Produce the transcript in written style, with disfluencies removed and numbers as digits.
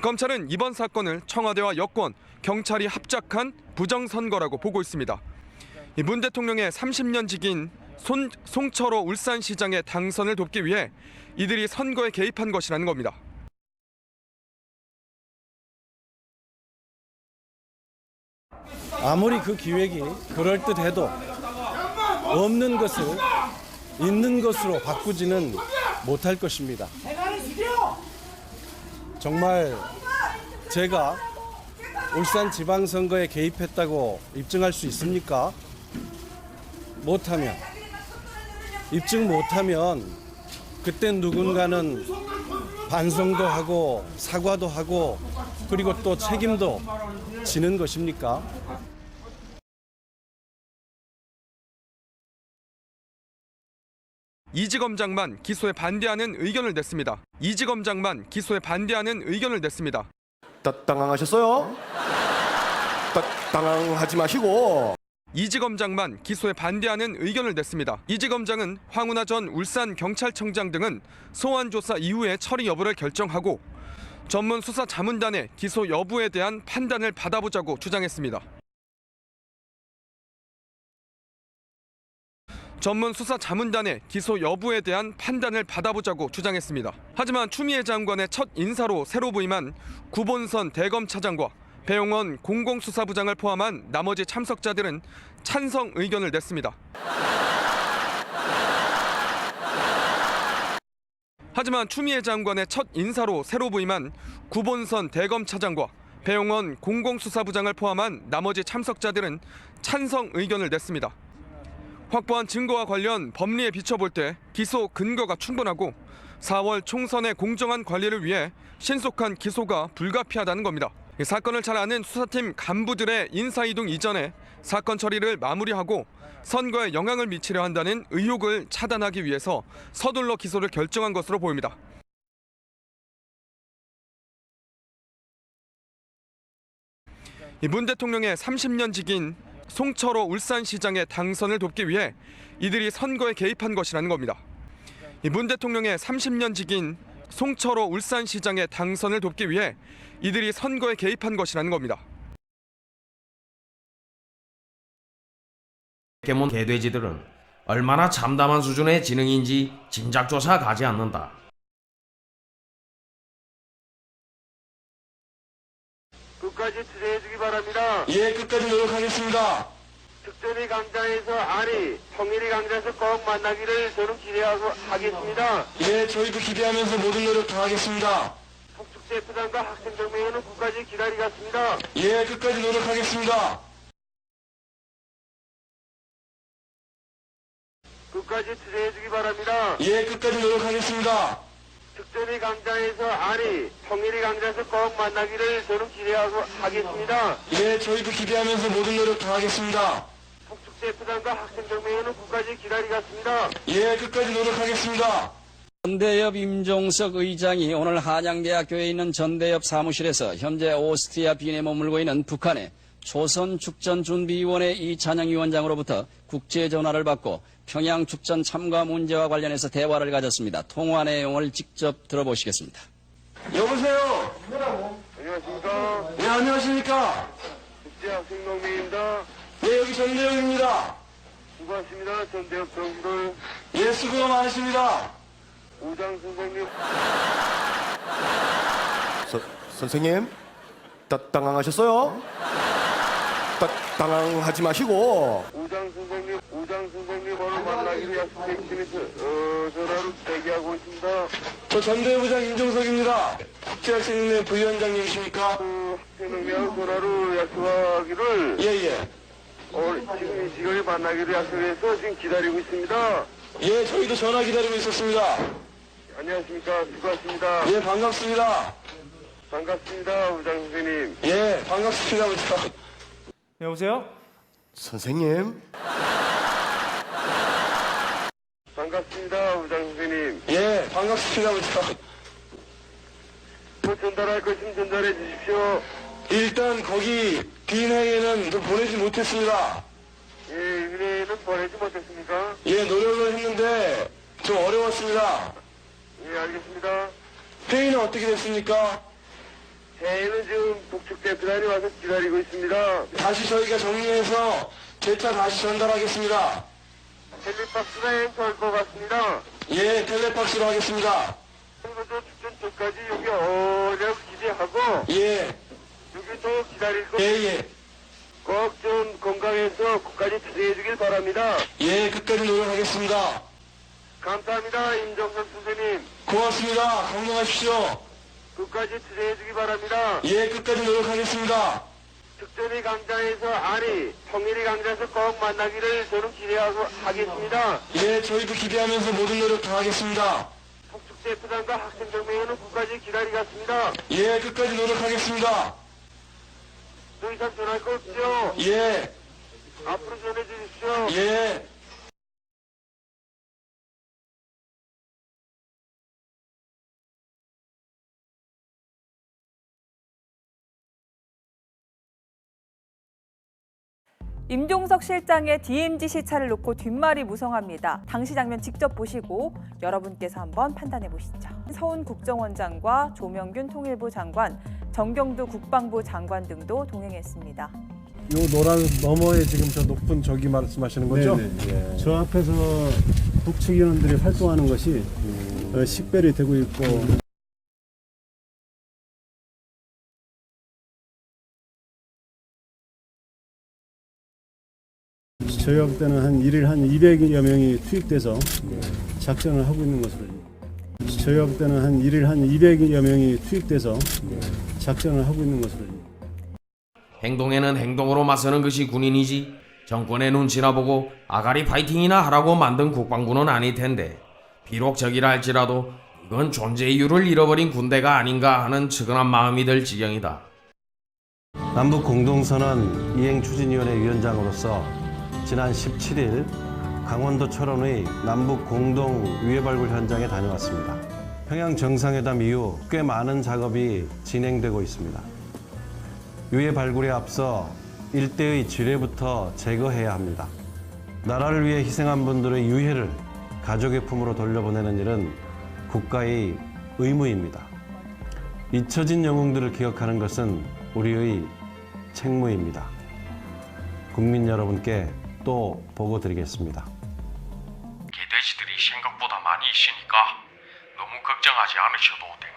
검찰은 이번 사건을 청와대와 여권, 경찰이 합작한 부정선거라고 보고 있습니다. 문 대통령의 30년 직인 송철호 울산시장의 당선을 돕기 위해 이들이 선거에 개입한 것이라는 겁니다. 아무리 그 기획이 그럴듯해도 없는 것을 있는 것으로 바꾸지는 못할 것입니다. 정말 제가 울산 지방선거에 개입했다고 입증할 수 있습니까? 못하면, 입증 못하면 그땐 누군가는 반성도 하고 사과도 하고 그리고 또 책임도 지는 것입니까? 이지검장만 기소에 반대하는 의견을 냈습니다. 이지검장만 기소에 반대하는 의견을 냈습니다. 당황하셨어요? 당황하지 마시고. 이지검장만 기소에 반대하는 의견을 냈습니다. 이지검장은 황운하 전 울산경찰청장 등은 소환 조사 이후에 처리 여부를 결정하고 전문 수사 자문단의 기소 여부에 대한 판단을 받아보자고 주장했습니다. 전문 수사 자문단의 기소 여부에 대한 판단을 받아보자고 주장했습니다. 하지만 추미애 장관의 첫 인사로 새로 부임한 구본선 대검차장과 배용원 공공수사부장을 포함한 나머지 참석자들은 찬성 의견을 냈습니다. 하지만 추미애 장관의 첫 인사로 새로 부임한 구본선 대검차장과 배용원 공공수사부장을 포함한 나머지 참석자들은 찬성 의견을 냈습니다. 확보한 증거와 관련 법리에 비춰볼 때 기소 근거가 충분하고 4월 총선의 공정한 관리를 위해 신속한 기소가 불가피하다는 겁니다. 이 사건을 잘 아는 수사팀 간부들의 인사이동 이전에 사건 처리를 마무리하고 선거에 영향을 미치려 한다는 의혹을 차단하기 위해서 서둘러 기소를 결정한 것으로 보입니다. 문 대통령의 30년 직인 송철호 울산시장의 당선을 돕기 위해 이들이 선거에 개입한 것이라는 겁니다. 문 대통령의 30년 직인 송철호 울산시장의 당선을 돕기 위해 이들이 선거에 개입한 것이라는 겁니다. 포켓몬 개돼지들은 얼마나 참담한 수준의 지능인지 진작조차 가지 않는다. 끝까지 투쟁해주기 바랍니다. 예, 끝까지 노력하겠습니다. 특전이 강장에서 아니, 통일이 강장에서 꼭 만나기를 저는 기대하고 하겠습니다. 예, 저희도 기대하면서 모든 노력 다하겠습니다. 북측제부장과 학생정명회는 끝까지 기다리겠습니다. 예, 끝까지 노력하겠습니다. 끝까지 투쟁해주기 바랍니다. 예, 끝까지 노력하겠습니다. 특전이 강장에서 아니, 통일이 강장에서 꼭 만나기를 저는 기대하고 하겠습니다. 예, 저희도 기대하면서 모든 노력 다하겠습니다. 북측제부장과 학생정명회는 끝까지 기다리겠습니다. 예, 끝까지 노력하겠습니다. 전대협 임종석 의장이 오늘 한양대학교에 있는 전대협 사무실에서 현재 오스트리아 빈에 머물고 있는 북한의 조선축전준비위원회 이찬영 위원장으로부터 국제전화를 받고 평양 축전 참가 문제와 관련해서 대화를 가졌습니다. 통화 내용을 직접 들어보시겠습니다. 여보세요? 안녕하십니까? 네, 안녕하십니까? 국제학생동맹입니다. 네, 여기 전대협입니다. 수고하십니다. 전대협 정부들. 예, 수고가 많으십니다. 우장 선생님. 선생님, 당황하셨어요? 당황하지 마시고. 우장 선생님 오늘 만나기로 약속해 있으면서 전화로 대기하고 있습니다. 저 전대협부장 임종석입니다. 국제학생회 부위원장님이십니까? 학생동맹하고 전화로 약속하기를 예. 지금 이 시간에 만나기로 약속해서 지금 기다리고 있습니다. 예, 저희도 전화 기다리고 있었습니다. 안녕하십니까. 수고하십니다. 예, 반갑습니다. 반갑습니다. 우장 선생님. 예, 반갑습니다, 부장. 여보세요? 선생님. 반갑습니다. 우장 선생님. 예, 반갑습니다, 부장. 뭐 전달할 것 있으면 전달해 주십시오. 일단 거기 비인회에는 좀 보내지 못했습니다. 예, 의뢰는 보내지 못했습니까? 예, 노력을 했는데 좀 어려웠습니다. 예, 알겠습니다. 회의는 어떻게 됐습니까? 배는 지금 북측대표단이 와서 기다리고 있습니다. 다시 저희가 정리해서 제차 다시 전달하겠습니다. 텔레박스가 행사할 것 같습니다. 예, 텔레박스로 하겠습니다. 선거도 축전 전까지 여기 오려고 기대하고 예, 여기서 기다릴 거. 예. 꼭 좀 건강해서 끝까지 투쟁해 주길 바랍니다. 예, 끝까지 노력하겠습니다. 감사합니다. 임정선 선생님. 고맙습니다. 건강하십시오. 끝까지 투쟁해 주기 바랍니다. 예, 끝까지 노력하겠습니다. 특전이 강장에서 아니 통일이 강장에서 꼭 만나기를 저는 기대하고 하겠습니다. 예, 저희도 기대하면서 모든 노력 다하겠습니다. 북측대표단과 학생정맹회는 끝까지 기다리겠습니다. 예, 끝까지 노력하겠습니다. 더 이상 전할 거 없죠? 예, 앞으로 전해주십시오. 예. 임종석 실장의 DMZ 시차를 놓고 뒷말이 무성합니다. 당시 장면 직접 보시고 여러분께서 한번 판단해 보시죠. 서훈 국정원장과 조명균 통일부 장관, 정경두 국방부 장관 등도 동행했습니다. 요 노란 너머에 지금 저 높은 저기 말씀하시는 거죠? 네네. 저 앞에서 북측 인원들이 활동하는 것이 식별이 되고 있고 저희가 볼 때는 한 일일 한 200여 명이 투입돼서 작전을 하고 있는 것으로 저희가 볼 때는 한 일일 한 200여 명이 투입돼서 작전을 하고 있는 것으로 행동에는 행동으로 맞서는 것이 군인이지 정권의 눈치나 보고 아가리 파이팅이나 하라고 만든 국방부는 아닐 텐데 비록 적이라 할지라도 이건 존재 이유를 잃어버린 군대가 아닌가 하는 측은한 마음이 들 지경이다. 남북 공동선언 이행추진위원회 위원장으로서 지난 17일 강원도 철원의 남북 공동 유해 발굴 현장에 다녀왔습니다. 평양 정상회담 이후 꽤 많은 작업이 진행되고 있습니다. 유해 발굴에 앞서 일대의 지뢰부터 제거해야 합니다. 나라를 위해 희생한 분들의 유해를 가족의 품으로 돌려보내는 일은 국가의 의무입니다. 잊혀진 영웅들을 기억하는 것은 우리의 책무입니다. 국민 여러분께 또 보고 드리겠습니다. 개돼지들이 생각보다 많이 있으니까 너무 걱정하지 않으셔도 됩니다.